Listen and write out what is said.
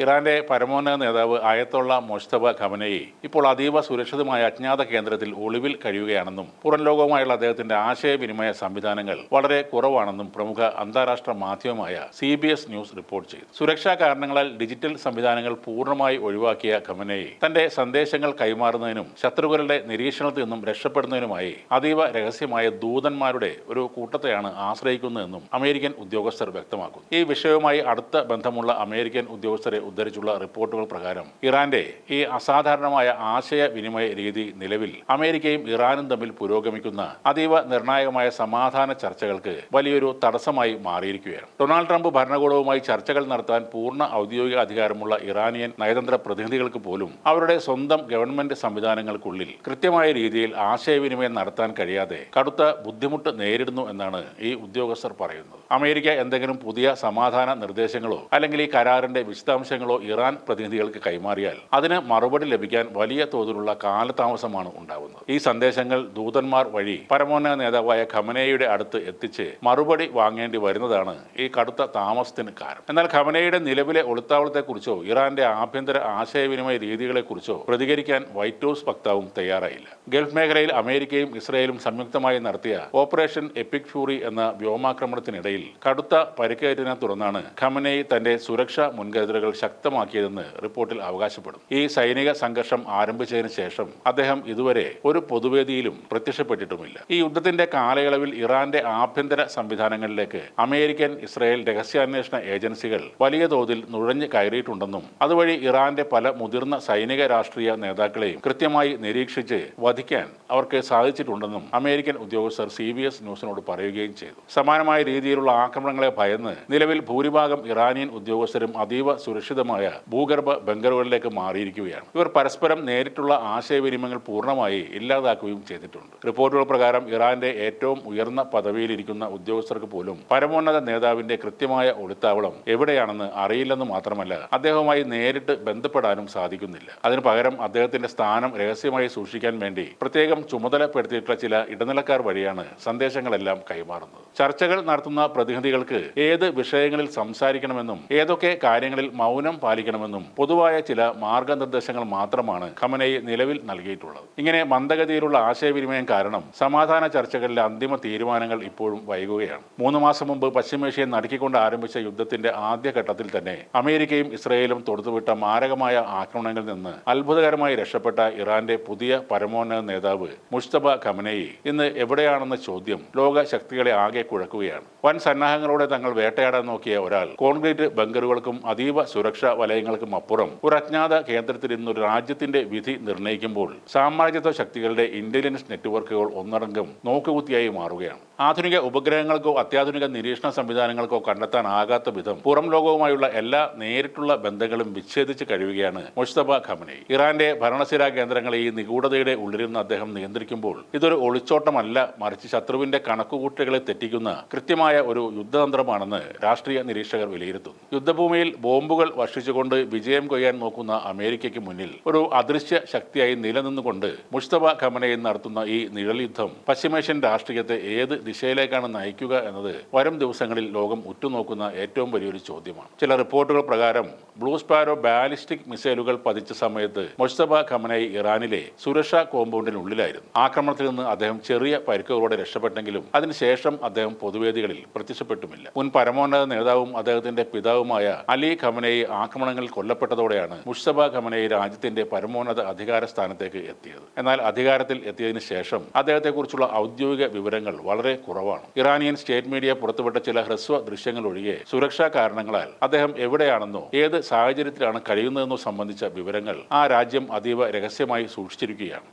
ഇറാന്റെ പരമോന്നത നേതാവ് അയത്തുള്ള മൊജ്തബ ഖമനയി ഇപ്പോൾ അതീവ സുരക്ഷിതമായ അജ്ഞാത കേന്ദ്രത്തിൽ ഒളിവിൽ കഴിയുകയാണെന്നും പുറം ലോകവുമായുള്ള അദ്ദേഹത്തിന്റെ ആശയവിനിമയ സംവിധാനങ്ങൾ വളരെ കുറവാണെന്നും പ്രമുഖ അന്താരാഷ്ട്ര മാധ്യമമായ CBS ന്യൂസ് റിപ്പോർട്ട് ചെയ്തു. സുരക്ഷാ കാരണങ്ങളാൽ ഡിജിറ്റൽ സംവിധാനങ്ങൾ പൂർണ്ണമായി ഒഴിവാക്കിയ ഖമനയി തന്റെ സന്ദേശങ്ങൾ കൈമാറുന്നതിനും ശത്രുക്കളുടെ നിരീക്ഷണത്തിൽ നിന്നും രക്ഷപ്പെടുന്നതിനുമായി അതീവ രഹസ്യമായ ദൂതന്മാരുടെ ഒരു കൂട്ടത്തെയാണ് ആശ്രയിക്കുന്നതെന്നും അമേരിക്കൻ ഉദ്യോഗസ്ഥർ വ്യക്തമാക്കുന്നു. ഈ വിഷയവുമായി അടുത്ത ബന്ധമുള്ള അമേരിക്കൻ ഉദ്യോഗസ്ഥരെ ഉദ്ധരിച്ചുള്ള റിപ്പോർട്ടുകൾ പ്രകാരം ഇറാന്റെ ഈ അസാധാരണമായ ആശയവിനിമയ രീതി നിലവിൽ അമേരിക്കയും ഇറാനും തമ്മിൽ പുരോഗമിക്കുന്ന അതീവ നിർണായകമായ സമാധാന ചർച്ചകൾക്ക് വലിയൊരു തടസ്സമായി മാറിയിരിക്കുകയാണ്. ഡൊണാൾഡ് ട്രംപ് ഭരണകൂടവുമായി ചർച്ചകൾ നടത്താൻ പൂർണ്ണ ഔദ്യോഗിക അധികാരമുള്ള ഇറാനിയൻ നയതന്ത്ര പ്രതിനിധികൾക്ക് പോലും അവരുടെ സ്വന്തം ഗവൺമെന്റ് സംവിധാനങ്ങൾക്കുള്ളിൽ കൃത്യമായ രീതിയിൽ ആശയവിനിമയം നടത്താൻ കഴിയാതെ കടുത്ത ബുദ്ധിമുട്ട് നേരിടുന്നു എന്നാണ് ഈ ഉദ്യോഗസ്ഥർ പറയുന്നത്. അമേരിക്ക എന്തെങ്കിലും പുതിയ സമാധാന നിർദ്ദേശങ്ങളോ അല്ലെങ്കിൽ ഈ കരാറിന്റെ വിശദാംശങ്ങളോ ഇറാൻ പ്രതിനിധികൾക്ക് കൈമാറിയാൽ അതിന് മറുപടി ലഭിക്കാൻ വലിയ തോതിലുള്ള കാലതാമസമാണ് ഉണ്ടാകുന്നത്. ഈ സന്ദേശങ്ങൾ ദൂതന്മാർ വഴി പരമോന്നത നേതാവായ ഖമനയുടെ അടുത്ത് എത്തിച്ച് മറുപടി വാങ്ങേണ്ടി വരുന്നതാണ് ഈ കടുത്ത താമസത്തിന് കാരണം. എന്നാൽ ഖമനയുടെ നിലവിലെ ഒളിത്താവളത്തെക്കുറിച്ചോ ഇറാന്റെ ആഭ്യന്തര ആശയവിനിമയ രീതികളെക്കുറിച്ചോ പ്രതികരിക്കാൻ വൈറ്റ് ഹൗസ് വക്താവും തയ്യാറായില്ല. ഗൾഫ് മേഖലയിൽ അമേരിക്കയും ഇസ്രയേലും സംയുക്തമായി നടത്തിയ ഓപ്പറേഷൻ എപ്പിക് ഫ്യൂറി എന്ന വ്യോമാക്രമണത്തിനിടയിൽ കടുത്ത പരിക്കേറ്റതിനെ തുടർന്നാണ് ഖമനയി തന്റെ സുരക്ഷാ മുൻകരുതലുകൾ ശക്തമാക്കിയതെന്ന് റിപ്പോർട്ടിൽ അവകാശപ്പെടുന്നു. ഈ സൈനിക സംഘർഷം ആരംഭിച്ചതിന് ശേഷം അദ്ദേഹം ഇതുവരെ ഒരു പൊതുവേദിയിലും പ്രത്യക്ഷപ്പെട്ടിട്ടുമില്ല. ഈ യുദ്ധത്തിന്റെ കാലയളവിൽ ഇറാന്റെ ആഭ്യന്തര സംവിധാനങ്ങളിലേക്ക് അമേരിക്കൻ ഇസ്രായേൽ രഹസ്യാന്വേഷണ ഏജൻസികൾ വലിയ തോതിൽ നുഴഞ്ഞു കയറിയിട്ടുണ്ടെന്നും അതുവഴി ഇറാന്റെ പല മുതിർന്ന സൈനിക രാഷ്ട്രീയ നേതാക്കളെയും കൃത്യമായി നിരീക്ഷിച്ച് വധിക്കാൻ അവർക്ക് സാധിച്ചിട്ടുണ്ടെന്നും അമേരിക്കൻ ഉദ്യോഗസ്ഥർ CBS ന്യൂസിനോട് പറയുകയും ചെയ്തു. സമാനമായ രീതിയിലുള്ള ആക്രമണങ്ങളെ ഭയന്ന് നിലവിൽ ഭൂരിഭാഗം ഇറാനിയൻ ഉദ്യോഗസ്ഥരും അതീവ സുരക്ഷിതമായ ഭൂഗർഭ ബങ്കറുകളിലേക്ക് മാറിയിരിക്കുകയാണ്. ഇവർ പരസ്പരം നേരിട്ടുള്ള ആശയവിനിമയങ്ങൾ പൂർണ്ണമായി ഇല്ലാതാക്കുകയും ചെയ്തിട്ടുണ്ട്. റിപ്പോർട്ടുകൾ പ്രകാരം ഇറാന്റെ ഏറ്റവും ഉയർന്ന പദവിയിലിരിക്കുന്ന ഉദ്യോഗസ്ഥർക്ക് പോലും പരമോന്നത നേതാവിന്റെ കൃത്യമായ ഒളിത്താവളം എവിടെയാണെന്ന് അറിയില്ലെന്ന് മാത്രമല്ല അദ്ദേഹവുമായി നേരിട്ട് ബന്ധപ്പെടാനും സാധിക്കുന്നില്ല. അതിനു പകരം അദ്ദേഹത്തിന്റെ സ്ഥാനം രഹസ്യമായി സൂക്ഷിക്കാൻ വേണ്ടി പ്രത്യേകം ചുമതലപ്പെടുത്തിയിട്ടുള്ള ചില ഇടനിലക്കാർ വഴിയാണ് സന്ദേശങ്ങളെല്ലാം കൈമാറുന്നത്. ചർച്ചകൾ നടത്തുന്ന പ്രതിനിധികൾക്ക് ഏത് വിഷയങ്ങളിൽ സംസാരിക്കണമെന്നും ഏതൊക്കെ കാര്യങ്ങളിൽ മൗനം പാലിക്കണമെന്നും പൊതുവായ ചില മാർഗനിർദ്ദേശങ്ങൾ മാത്രമാണ് ഖമനയി നിലവിൽ നൽകിയിട്ടുള്ളത്. ഇങ്ങനെ മന്ദഗതിയിലുള്ള ആശയവിനിമയം കാരണം സമാധാന ചർച്ചകളിലെ അന്തിമ തീരുമാനങ്ങൾ ഇപ്പോഴും വൈകുകയാണ്. 3 മാസം മുമ്പ് പശ്ചിമേഷ്യയെ നടുക്കിക്കൊണ്ട് ആരംഭിച്ച യുദ്ധത്തിന്റെ ആദ്യഘട്ടത്തിൽ തന്നെ അമേരിക്കയും ഇസ്രയേലും തൊടുത്തുവിട്ട മാരകമായ ആക്രമണങ്ങളിൽ നിന്ന് അത്ഭുതകരമായി രക്ഷപ്പെട്ട ഇറാന്റെ പുതിയ പരമോന്നത നേതാവ് മുജ്തബ ഖമനയി ഇന്ന് എവിടെയാണെന്ന ചോദ്യം ലോക ശക്തികളെ ആകെ കുഴക്കുകയാണ്. വൻ സന്നാഹങ്ങളോടെ തങ്ങൾ വേട്ടയാടാൻ നോക്കിയ ഒരാൾ കോൺക്രീറ്റ് ബങ്കറുകൾക്കും അതീവ സുരക്ഷാ വലയങ്ങൾക്കും അപ്പുറം ഒരു അജ്ഞാത കേന്ദ്രത്തിൽ ഇന്ന് ഒരു രാജ്യത്തിന്റെ വിധി നിർണ്ണയിക്കുമ്പോൾ സാമ്രാജ്യത്വ ശക്തികളുടെ ഇന്റലിജൻസ് നെറ്റ്വർക്കുകൾ ഒന്നടങ്കം നോക്കുകുത്തിയായി മാറുകയാണ്. ആധുനിക ഉപഗ്രഹങ്ങൾക്കോ അത്യാധുനിക നിരീക്ഷണ സംവിധാനങ്ങൾക്കോ കണ്ടെത്താനാകാത്ത വിധം പുറം ലോകവുമായുള്ള എല്ലാ നേരിട്ടുള്ള ബന്ധങ്ങളും വിച്ഛേദിച്ച് കഴിയുകയാണ് മുജ്തബ ഖമനയി. ഇറാന്റെ ഭരണസിരാ കേന്ദ്രങ്ങളെ ഈ നിഗൂഢതയുടെ ഉള്ളിലിരുന്ന് അദ്ദേഹം നിയന്ത്രിക്കുമ്പോൾ ഇതൊരു ഒളിച്ചോട്ടമല്ല, മറിച്ച് ശത്രുവിന്റെ കണക്കുകൂട്ടലുകളെ തെറ്റിക്കുന്ന കൃത്യമായ ഒരു യുദ്ധതന്ത്രമാണെന്ന് രാഷ്ട്രീയ നിരീക്ഷകർ വിലയിരുത്തുന്നു. യുദ്ധഭൂമിയിൽ ബോംബുകൾ വർഷിച്ചുകൊണ്ട് വിജയം കൊയ്യാൻ നോക്കുന്ന അമേരിക്കയ്ക്ക് മുന്നിൽ ഒരു അദൃശ്യ ശക്തിയായി നിലനിന്നുകൊണ്ട് മുജ്തബ ഖമനയി നടത്തുന്ന ഈ നിഴൽ യുദ്ധം പശ്ചിമേഷ്യൻ രാഷ്ട്രീയത്തെ ഏത് ദിശയിലേക്കാണ് നയിക്കുക എന്നത് വരും ദിവസങ്ങളിൽ ലോകം ഉറ്റുനോക്കുന്ന ഏറ്റവും വലിയൊരു ചോദ്യമാണ്. ചില റിപ്പോർട്ടുകൾ പ്രകാരം ബ്ലൂ സ്പാരോ ബാലിസ്റ്റിക് മിസൈലുകൾ പതിച്ച സമയത്ത് മുജ്തബ ഖമനയി ഇറാനിലെ സുരക്ഷാ കോമ്പൗണ്ടിനുള്ളിലായിരുന്നു. ആക്രമണത്തിൽ നിന്ന് അദ്ദേഹം ചെറിയ പരിക്കുകളോടെ രക്ഷപ്പെട്ടെങ്കിലും അതിനുശേഷം അദ്ദേഹം പൊതുവേദികളിൽ പ്രത്യക്ഷപ്പെട്ടുമില്ല. മുൻ പരമോന്നത നേതാവും അദ്ദേഹത്തിന്റെ പിതാവുമായ അലി ഖമനയി ആക്രമണങ്ങളിൽ കൊല്ലപ്പെട്ടതോടെയാണ് മുജ്തബ ഖമനയി രാജ്യത്തിന്റെ പരമോന്നത അധികാര സ്ഥാനത്തേക്ക് എത്തിയത്. എന്നാൽ അധികാരത്തിൽ എത്തിയതിനു ശേഷം അദ്ദേഹത്തെക്കുറിച്ചുള്ള ഔദ്യോഗിക വിവരങ്ങൾ വളരെ കുറവാണ്. ഇറാനിയൻ സ്റ്റേറ്റ് മീഡിയ പുറത്തുവിട്ട ചില ഹ്രസ്വ ദൃശ്യങ്ങൾ ഒഴികെ സുരക്ഷാ കാരണങ്ങളാൽ അദ്ദേഹം എവിടെയാണെന്നോ ഏത് സാഹചര്യത്തിലാണ് കഴിയുന്നതെന്നോ സംബന്ധിച്ച വിവരങ്ങൾ ആ രാജ്യം അതീവ രഹസ്യമായി സൂക്ഷിച്ചിരിക്കുകയാണ്.